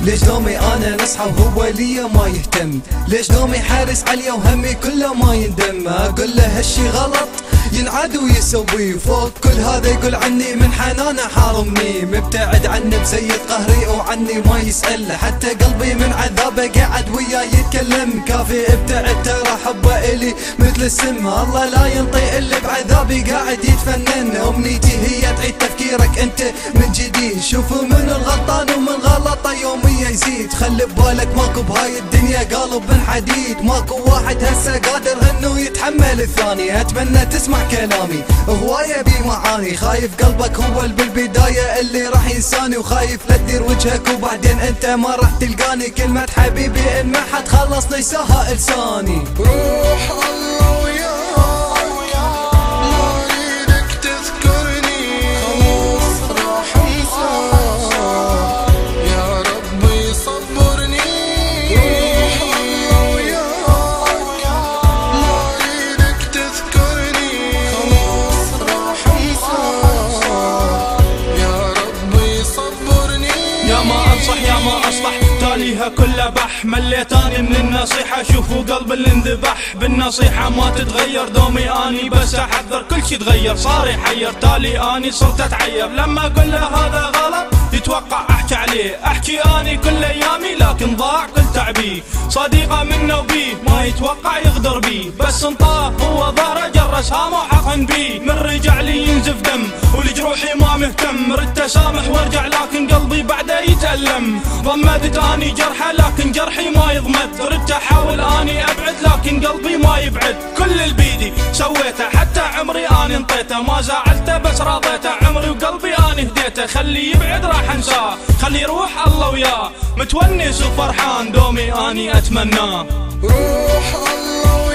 ليش دومي انا نصحى وهو ليا ما يهتم؟ ليش دومي حارس عليا وهمي كله ما يندم؟ اقول له هالشي غلط ينعاد ويسوي، فوق كل هذا يقول عني من حنانه حارمني، مبتعد عني بزيد قهري وعني ما يسأل، حتى قلبي من عذابه قاعد وياي يتكلم، كافي ابتعد ترى حبه الي مثل السم، الله لا ينطي الا بعذابي قاعد يتفنن، امنيتي هي تعيد تفكيرك انت من جديد، شوفوا من الغلطان ومن غلطه يوميا يزيد، خلي ببالك ماكو بهاي الدنيا قالب من حديد، ماكو واحد هسه قادر انه يتحمل الثاني، اتمنى تسمع كلامي هواية بي معاني، خايف قلبك هو اللي بالبداية اللي راح ينساني، وخايف لا تدير وجهك وبعدين انت ما راح تلقاني، كلمة حبيبي ان ما حد خلص ليساها لساني. روح الله وياك ما اريدك تذكرني، خلاص راح انساك يا ربي صبرني. روح الله وياك ما اريدك تذكرني، خلاص راح انساك يا ربي صبرني. يا ما انصح يا ما اصلح تاليها كلها بح، مليت اني من النصيحة شوفوا قلب اللي انذبح، بالنصيحة ما تتغير دومي اني بس احذر كل شي تغير، صار يحير تالي اني صرت اتعير، لما اقول له هذا غلط يتوقع احكي عليه، احكي اني كل ايامي لكن ضاع كل تعبي، صديقه منه وبيه ما يتوقع يغدر بي، بس انطاه هو ظهره جرس هامه حقن بي، من رجع لي ينزف دم ولجروحي ما مهتم، ردت اسامح وارجع لكن قلبي بعده يتألم، ضمدت اني جرحه لكن جرحي ما يضمد، ردت احاول اني ابعد لكن قلبي ما يبعد، كل اللي بيدي سويته حتى عمري اني انطيته، ما زعلته بس راضيته، عمري وقلبي اني هديته، خلي يبعد راح انساه، خلي يروح الله وياه، متونس وفرحان دومي اني اتمناه. روح الله